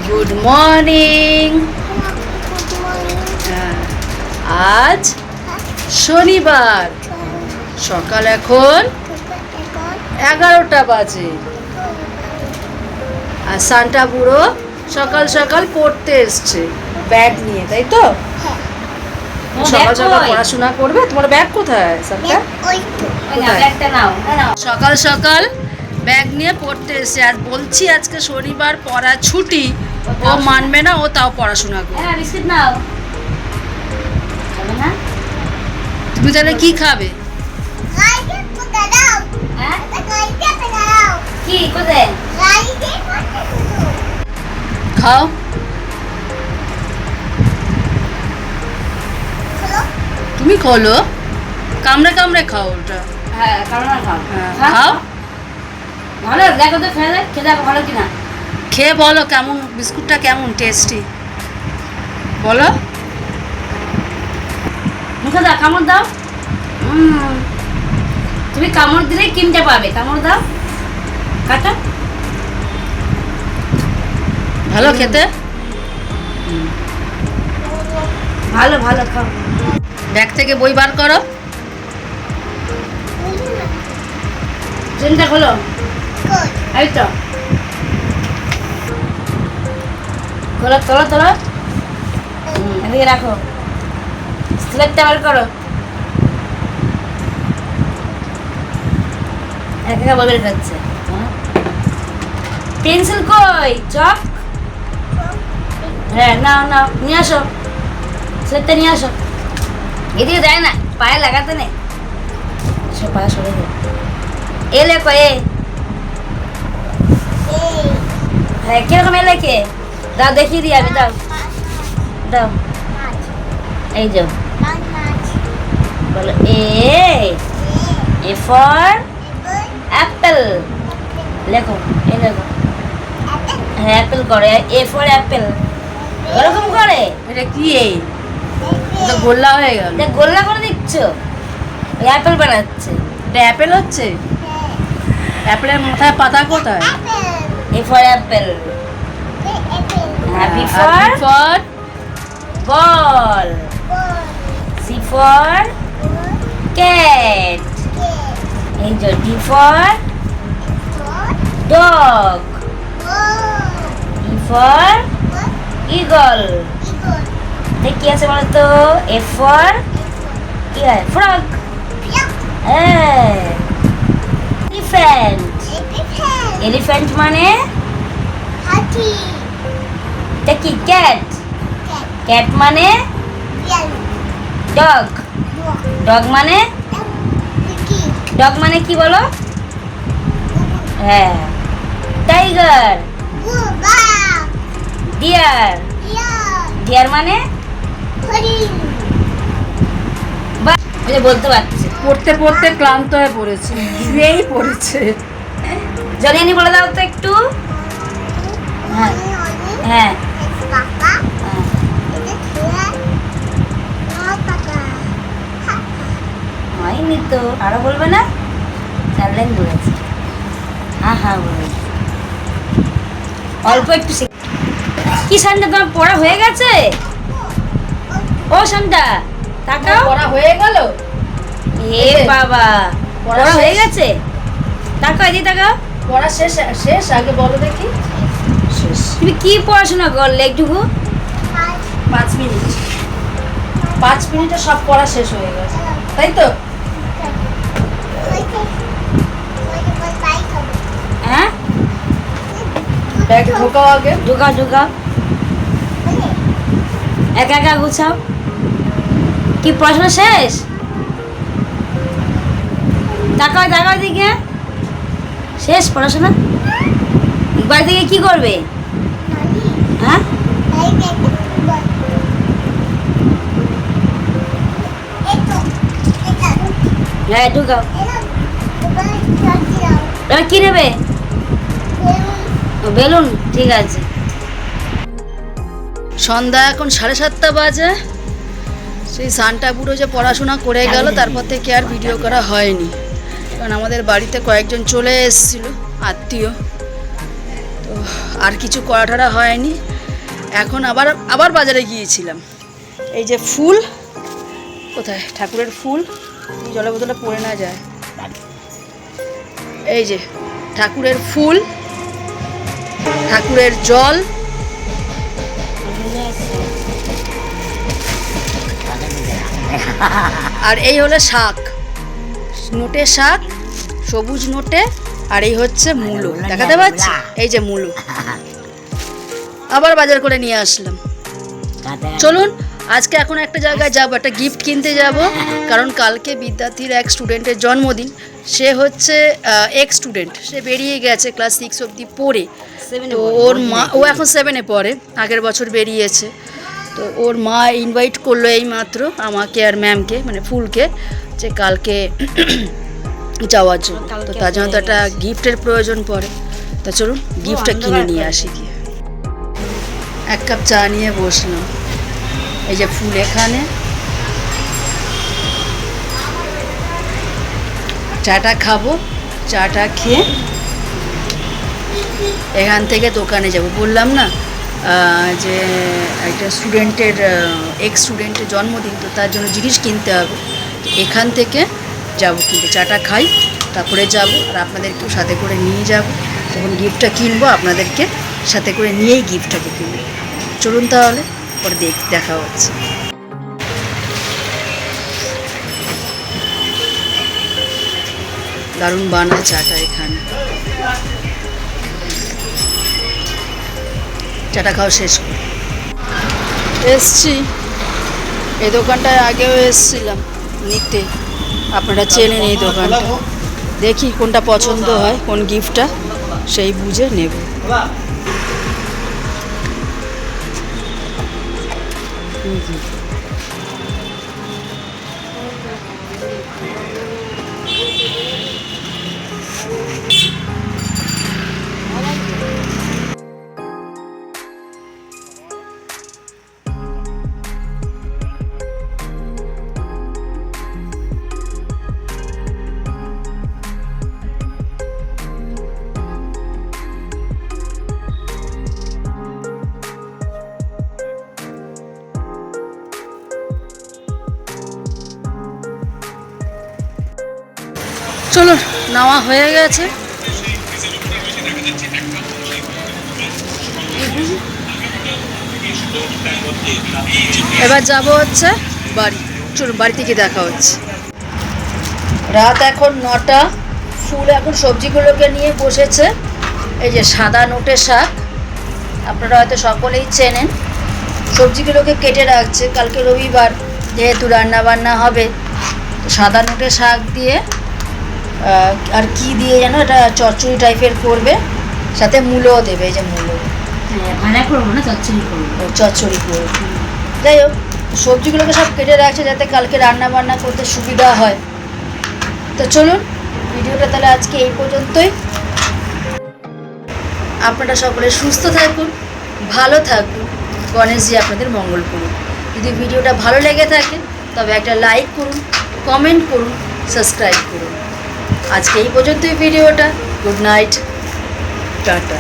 Good morning. আজ শনিবার, সকাল এখন 11টা বাজে। আর সান্টা বুড়ো সকাল সকাল পড়তে এসছে ব্যাগ নিয়ে, তাই তো? সকাল সকাল পড়াশোনা করবে। তোমার ব্যাগ কোথায় সান্টা? সকাল সকাল ব্যাগ নিয়ে পড়তে এসছে। আর বলছি আজকে শনিবার, পড়া ছুটি। ও মানবে না, ও তাও পড়াশোনা করবে। তুমি তাহলে কি খাবে? খাও। তুমি খোলো, কামড়ে কামড়ে খাও ওটা। খাও, ভালো দেখো তো, খেয়ে দেখো ভালো কিনা। খেয়ে বলো কেমন, বিস্কুটটা কেমন টেস্টি বলো। মুখে দাও, কামড় দাও। তুমি কামড় দিলে কিনতে পাবে, কামড় দাও, কাটো। ভালো খেতে, ভালো ভালো খাও। ব্যাগ থেকে বই বার করো। ট্রেনটা খোলো, এই তো খোলো, তোলো তোলো, এদিকে রাখো। সিলেক্টটা বার করো। একা বলে খাচ্ছে। পেন্সিল কই, চক? হ্যাঁ নাও নাও, নিয়ে আসো, সিলেক্টটা নিয়ে আসো। এদিকে যায় না, পায়ে লাগাতে নেই, সব পায়ে সরে যায়। এ লেখো, এ। হ্যাঁ, কিরকম এ লেখে দাও, দেখিয়ে দিই আমি। দাও দাও, এই যে বলো এ ফর অ্যাপেল। লেখো, এ লেখো। হ্যাঁ, অ্যাপেল করে, এ ফর অ্যাপেল, এরকম করে। এটা কি? এই এটা গোল্লা হয়ে গেল। এটা গোল্লা করে দিচ্ছ, অ্যাপেল বানাচ্ছে। এটা অ্যাপেল হচ্ছে? অ্যাপেলের মাথায় পাতা কোথায়? A for apple, B for ball, C for cat, এই যে D for dog, E for eagle. কি আছে বলো তো? এফ ফর কি হয়? ফ্রগ। এলিফ্যান্ট, এলিফ্যান্ট মানে হাতি। এটা কি? ক্যাট, ক্যাট মানে ডগ, ডগ মানে ডগ মানে কি বলো? হ্যাঁ, টাইগার, ডিয়ার, ডিয়ার মানে বলতে পারছি। পড়তে পড়তে ক্লান্ত হয়ে পড়েছে, শুয়েই পড়েছে। জলিয়ানি বলে দাও তো একটু। হ্যাঁ হ্যাঁ, হয়নি তো, আরো বলবে না? 4 লাইন বলেছে। হ্যাঁ হ্যাঁ বলেছে, অল্প একটু শিখ। কি শান্তা, তোমার পড়া হয়ে গেছে? ও শান্তা, তাকাও। পড়া হয়ে গেল? এ বাবা, পড়া হয়ে গেছে? তাকাও, এদিকে তাকাও। পড়া শেষ? শেষ আগে বলো দেখি। শেষ। তুমি কি পড়াশোনা করলে একটুকু? 5 মিনিট, 5 মিনিটে সব পড়া শেষ হয়ে গেছে, তাই তো? হ্যাঁ, ব্যাগে ঢোকাও আগে। ঢুকাও ঢুকাও, একা একা গুছাও। কি পড়াশোনা শেষ? তাকাও তাকাও দিকে, শেষ পড়াশোনা? বাড়ি থেকে কি করবে? হ্যাঁ, হ্যাঁ ঢুকাও। এবার কি নেবে? বেলুন, ঠিক আছে। সন্ধ্যা এখন 7:30 বাজে। সেই সান্টা বুড়ো যে পড়াশোনা করে গেল, তারপর থেকে আর ভিডিও করা হয়নি। কারণ আমাদের বাড়িতে কয়েকজন চলে এসেছিল আত্মীয়, তো আর কিছু করা টরা হয়নি। এখন আবার বাজারে গিয়েছিলাম। এই যে ফুল, কোথায় ঠাকুরের ফুল, এই জলের বোতলটা পড়ে না যায়। এই যে ঠাকুরের ফুল, ঠাকুরের জল, আর এই হলো শাক, নোটে শাক, সবুজ নোটে, আর এই হচ্ছে মূলো, দেখাতে পাচ্ছি, এই যে মূলো। আবার বাজার করে নিয়ে আসলাম। চলুন আজকে এখন একটা জায়গায় যাবো, একটা গিফট কিনতে যাব, কারণ কালকে বিদ্যার্থীর এক স্টুডেন্টের জন্মদিন। সে হচ্ছে এক্স স্টুডেন্ট, সে বেরিয়ে গেছে ক্লাস 6 অবধি পড়ে। তো ওর মা, ও এখন 7-এ পড়ে, আগের বছর বেরিয়েছে। তো ওর মা ইনভাইট করলো এই মাত্র আমাকে আর ম্যামকে, মানে ফুলকে, যে কালকে যাওয়ার জন্য। তো তার জন্য তো একটা গিফটের প্রয়োজন পড়ে। তা চলুন গিফটটা কিনে নিয়ে আসি গিয়ে। এক কাপ চা নিয়ে বসলাম। এই যে ফুল এখানে, চাটা খাবো, চাটা খেয়ে এখান থেকে দোকানে যাব। বললাম না যে একটা স্টুডেন্টের, এক্স স্টুডেন্টের জন্মদিন, তো তার জন্য জিনিস কিনতে হবে। এখান থেকে যাব কিনতে, চাটা খাই, তারপরে যাব, আর আপনাদেরকেও সাথে করে নিয়ে যাব। যখন গিফটটা কিনবো আপনাদেরকে সাথে করে নিয়েই গিফটটাকে কিনবো। চলুন তাহলে পরে দেখা হচ্ছে। দারুণ বানায় চাটা এখানে। চাটা খাওয়া শেষ করে এসছি। এই দোকানটায় আগেও এসছিলাম নিতে, আপনারা চেনেন এই দোকানটা। দেখি কোনটা পছন্দ হয়, কোন গিফটটা, সেই বুঝে নেব। চলো, নেওয়া হয়ে গেছে। এবার যাব হচ্ছে বাড়ি। চলুন বাড়ি থেকে দেখা হচ্ছে। রাত এখন 9টা। ফুল এখন সবজিগুলোকে নিয়ে বসেছে। এই যে সাদা নোটে শাক, আপনারা হয়তো সকলেই চেনেন। সবজিগুলোকে কেটে রাখছে, কালকে রবিবার যেহেতু রান্না বান্না হবে। তো সাদা নোটে শাক দিয়ে আর কি দিয়ে যেন এটা চচ্চড়ি টাইপের করবে, সাথে মূলোও দেবে। এই যে মূলো ভাজা করবো না, চচ্চড়ি করবো। চচ্চড়ি করবে। যাই হোক, সবজিগুলোকে সব কেটে রাখছে যাতে কালকে রান্না বান্না করতে সুবিধা হয়। তো চলুন ভিডিওটা তাহলে আজকে এই পর্যন্তই। আপনারা সকলে সুস্থ থাকুন, ভালো থাকুন, গণেশজি আপনাদের মঙ্গল করুন। যদি ভিডিওটা ভালো লেগে থাকে তবে একটা লাইক করুন, কমেন্ট করুন, সাবস্ক্রাইব করুন। আজকে এই পর্যন্তই ভিডিওটা। Good night, tata.